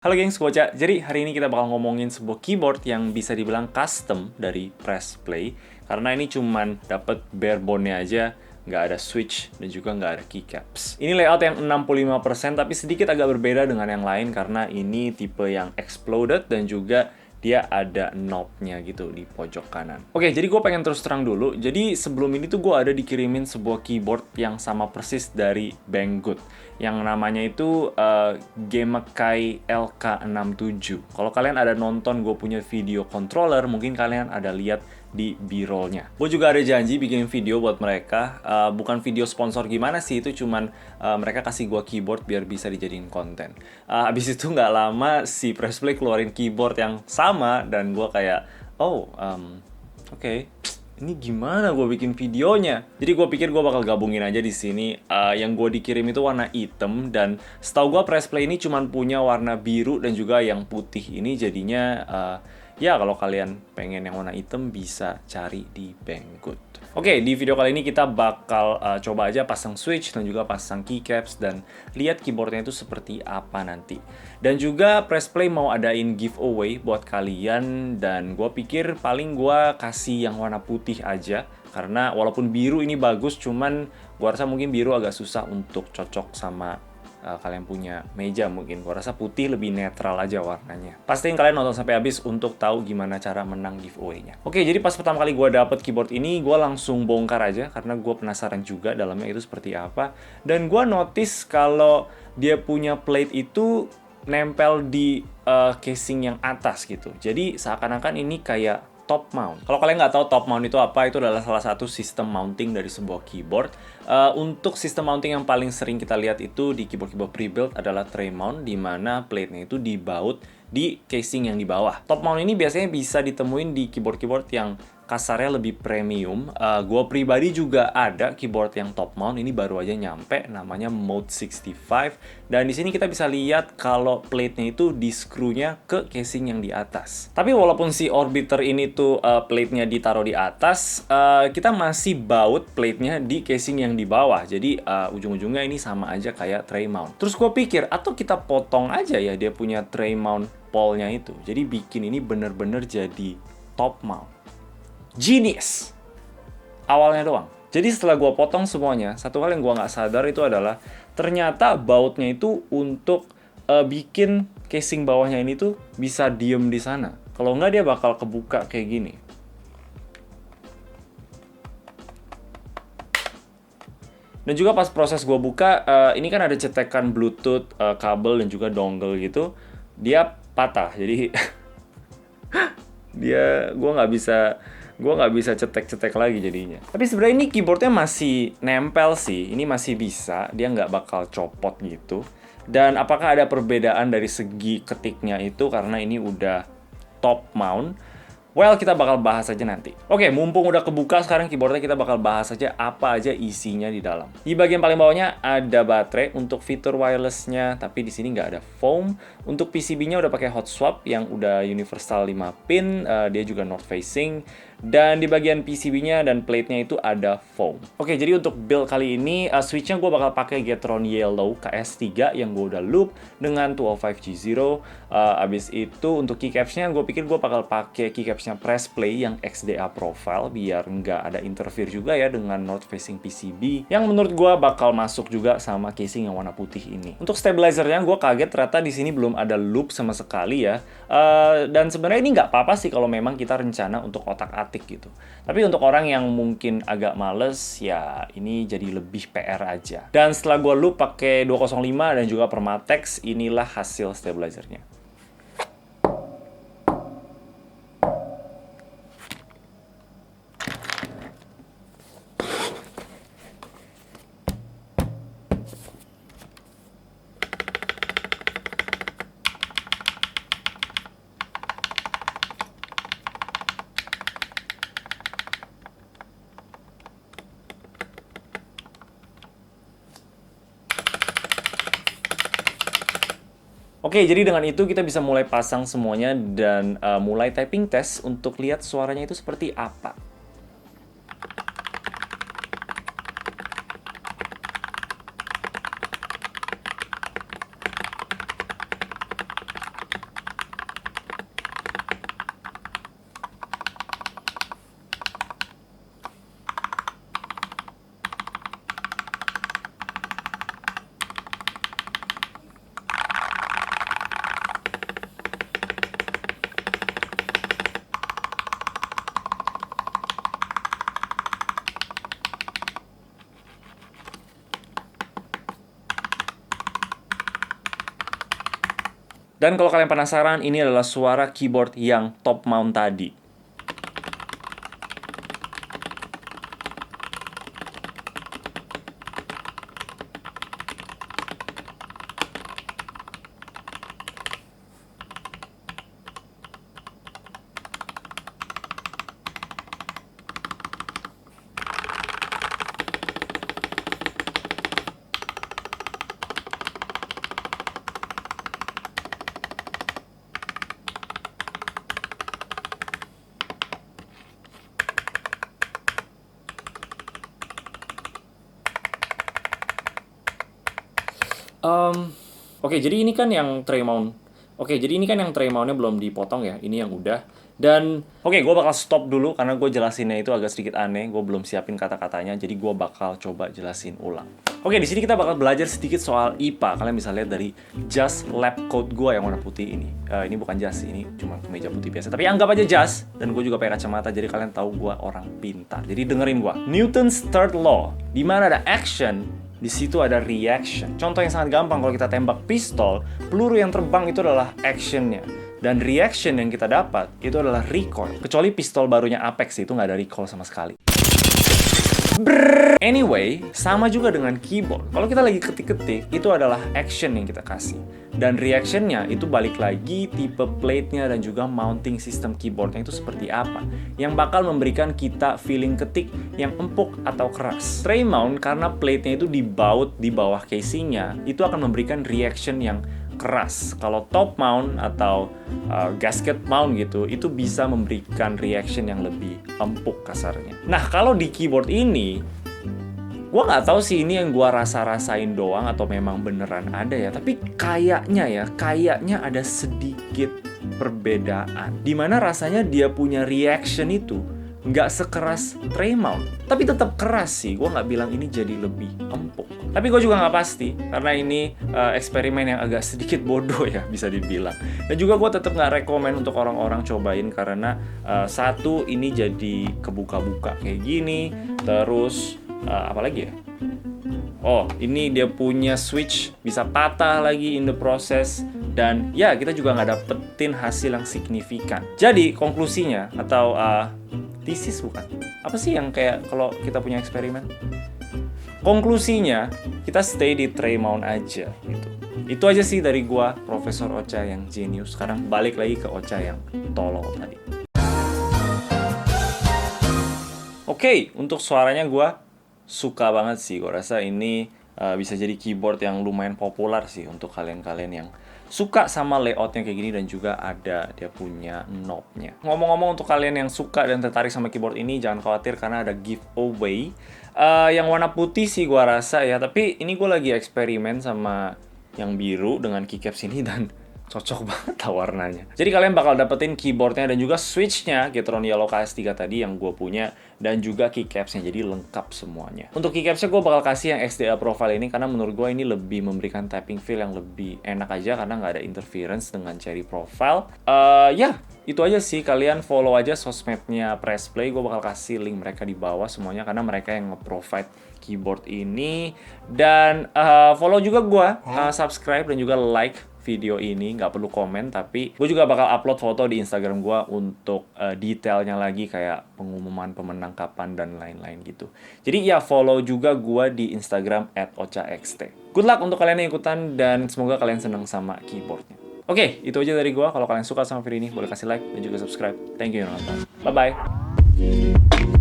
Halo gengs, Boca. Jadi hari ini kita bakal ngomongin sebuah keyboard yang bisa dibilang custom dari Press Play. Karena ini cuman dapet bare bone-nya aja, nggak ada switch dan juga nggak ada keycaps. Ini layout yang 65% tapi sedikit agak berbeda dengan yang lain karena ini tipe yang exploded dan juga dia ada knob-nya gitu di pojok kanan. Oke, jadi gue pengen terus terang dulu. Jadi sebelum ini tuh gue ada dikirimin sebuah keyboard yang sama persis dari Banggood. Yang namanya itu Gemekai LK67. Kalau kalian ada nonton gue punya video controller, mungkin kalian ada lihat di b-rollnya. Gue juga ada janji bikin video buat mereka. Bukan video sponsor gimana sih, itu cuman mereka kasih gue keyboard biar bisa dijadiin konten. Abis itu nggak lama si Pressplay keluarin keyboard yang sama dan gue kayak, oke. Ini gimana gue bikin videonya? Jadi gue pikir gue bakal gabungin aja di sini. Yang gue dikirim itu warna hitam dan setahu gue Pressplay ini cuma punya warna biru dan juga yang putih ini jadinya ya kalau kalian pengen yang warna hitam bisa cari di Banggood. Oke, di video kali ini kita bakal coba aja pasang switch dan juga pasang keycaps dan lihat keyboardnya itu seperti apa nanti. Dan juga Pressplay mau adain giveaway buat kalian dan gue pikir paling gue kasih yang warna putih aja karena walaupun biru ini bagus cuman gue rasa mungkin biru agak susah untuk cocok sama kalian punya meja mungkin. Gua rasa putih lebih netral aja warnanya. Pastiin kalian nonton sampai habis untuk tahu gimana cara menang giveaway-nya. Oke, jadi pas pertama kali gua dapet keyboard ini, gua langsung bongkar aja karena gua penasaran juga dalamnya itu seperti apa. Dan gua notice kalau dia punya plate itu nempel di casing yang atas gitu. Jadi seakan-akan ini kayak top mount. Kalau kalian nggak tahu top mount itu apa, itu adalah salah satu sistem mounting dari sebuah keyboard. Untuk sistem mounting yang paling sering kita lihat itu di keyboard-keyboard pre-built adalah tray mount, di mana plate-nya itu dibaut di casing yang di bawah. Top mount ini biasanya bisa ditemuin di keyboard-keyboard yang kasarnya lebih premium. Gua pribadi juga ada keyboard yang top mount, ini baru aja nyampe, namanya Mode 65. Dan di sini kita bisa lihat kalau plate-nya itu di screw-nya ke casing yang di atas. Tapi walaupun si orbiter ini tuh plate-nya ditaruh di atas, kita masih baut plate-nya di casing yang di bawah. Jadi ujung-ujungnya ini sama aja kayak tray mount. Terus gue pikir, atau kita potong aja ya dia punya tray mount pole-nya itu. Jadi bikin ini bener-bener jadi top mount. Genius! Awalnya doang. Jadi setelah gue potong semuanya, satu hal yang gue nggak sadar itu adalah ternyata bautnya itu untuk bikin casing bawahnya ini tuh bisa diem di sana. Kalau nggak dia bakal kebuka kayak gini. Dan juga pas proses gue buka, ini kan ada cetekan Bluetooth, kabel dan juga dongle gitu. Dia patah, jadi gue nggak bisa cetek-cetek lagi jadinya. Tapi sebenarnya ini keyboardnya masih nempel sih, ini masih bisa, dia nggak bakal copot gitu. Dan apakah ada perbedaan dari segi ketiknya itu karena ini udah top mount? Well, kita bakal bahas aja nanti. Oke, mumpung udah kebuka sekarang keyboardnya, kita bakal bahas aja apa aja isinya di dalam. Di bagian paling bawahnya ada baterai untuk fitur wirelessnya, tapi di sini nggak ada foam. Untuk PCB-nya udah pakai hot swap yang udah universal 5 pin, dia juga north facing. Dan di bagian PCB-nya dan plate-nya itu ada foam. Oke, jadi untuk build kali ini, switch-nya gue bakal pakai Gateron Yellow KS3 yang gue udah loop dengan 205G0. Abis itu untuk keycaps-nya, gue pikir gue bakal pakai keycaps-nya Pressplay yang XDA profile biar nggak ada interfere juga ya dengan north facing PCB yang menurut gue bakal masuk juga sama casing yang warna putih ini. Untuk stabilizer-nya, gue kaget ternyata di sini belum ada loop sama sekali ya. Dan sebenarnya ini nggak apa-apa sih kalau memang kita rencana untuk otak-atik gitu. Tapi untuk orang yang mungkin agak males, ya ini jadi lebih PR aja. Dan setelah gue loop pakai 205 dan juga Permatex, inilah hasil stabilizernya. Oke, jadi dengan itu kita bisa mulai pasang semuanya dan mulai typing test untuk lihat suaranya itu seperti apa. Dan kalau kalian penasaran, ini adalah suara keyboard yang top mount tadi. Oke, jadi ini kan yang tray mount. Oke, jadi ini kan yang tray mountnya belum dipotong ya. Ini yang udah. Dan oke, gue bakal stop dulu karena gue jelasinnya itu agak sedikit aneh. Gue belum siapin kata-katanya, jadi gue bakal coba jelasin ulang. Oke, di sini kita bakal belajar sedikit soal IPA. Kalian bisa lihat dari jas lab coat gue yang warna putih ini. Ini bukan jas, ini cuma kemeja putih biasa. Tapi anggap aja jas. Dan gue juga pakai kacamata, jadi kalian tahu gue orang pintar. Jadi dengerin gue. Newton's third law, di mana ada action, di situ ada reaction. Contoh yang sangat gampang, kalau kita tembak pistol, peluru yang terbang itu adalah actionnya. Dan reaction yang kita dapat itu adalah recoil. Kecuali pistol barunya Apex itu nggak ada recoil sama sekali. Anyway, sama juga dengan keyboard. Kalau kita lagi ketik-ketik, itu adalah action yang kita kasih. Dan reactionnya itu balik lagi tipe plate-nya dan juga mounting system keyboardnya itu seperti apa. Yang bakal memberikan kita feeling ketik yang empuk atau keras. Tray mount karena plate-nya itu dibaut di bawah casingnya, itu akan memberikan reaction yang keras. Kalau top mount atau gasket mount gitu, itu bisa memberikan reaction yang lebih empuk kasarnya. Nah, kalau di keyboard ini, gue nggak tahu sih ini yang gue rasa-rasain doang atau memang beneran ada ya. Tapi kayaknya ada sedikit perbedaan. Dimana rasanya dia punya reaction itu nggak sekeras tray mount, tapi tetap keras sih. Gue nggak bilang ini jadi lebih empuk. Tapi gue juga nggak pasti, karena ini eksperimen yang agak sedikit bodoh ya, bisa dibilang. Dan juga gue tetap nggak rekomen untuk orang-orang cobain, karena satu, ini jadi kebuka-buka kayak gini. Terus, apa lagi ya? Oh, ini dia punya switch, bisa patah lagi in the process. Dan ya, kita juga nggak dapetin hasil yang signifikan. Jadi, konklusinya, atau thesis bukan? Apa sih yang kayak kalau kita punya eksperimen? Konklusinya, kita stay di tray mount aja gitu. Itu aja sih dari gua, Profesor Ocha yang jenius. Sekarang balik lagi ke Ocha yang tolol tadi. Oke, untuk suaranya gua suka banget sih. Gua rasa ini bisa jadi keyboard yang lumayan populer sih untuk kalian-kalian yang suka sama layoutnya kayak gini, dan juga ada dia punya knobnya. Ngomong-ngomong, untuk kalian yang suka dan tertarik sama keyboard ini, jangan khawatir karena ada giveaway. Yang warna putih sih gua rasa ya, tapi ini gua lagi eksperimen sama yang biru dengan keycaps ini dan cocok banget lah warnanya. Jadi kalian bakal dapetin keyboardnya dan juga switchnya Gateron Yellow KS3 tadi yang gue punya, dan juga keycapsnya, jadi lengkap semuanya. Untuk keycapsnya gue bakal kasih yang XDA profile ini karena menurut gue ini lebih memberikan tapping feel yang lebih enak aja karena nggak ada interference dengan cherry profile. Ya, itu aja sih. Kalian follow aja sosmednya Pressplay, gue bakal kasih link mereka di bawah semuanya karena mereka yang nge-provide keyboard ini. Dan follow juga gue, subscribe dan juga like video ini. Nggak perlu komen, tapi gue juga bakal upload foto di Instagram gue untuk detailnya lagi, kayak pengumuman pemenang kapan dan lain-lain gitu. Jadi ya, follow juga gue di Instagram @ochaxt. Good luck untuk kalian yang ikutan, dan semoga kalian seneng sama keyboardnya. Oke, itu aja dari gue. Kalau kalian suka sama video ini, boleh kasih like dan juga subscribe. Thank you yang nonton. Bye-bye.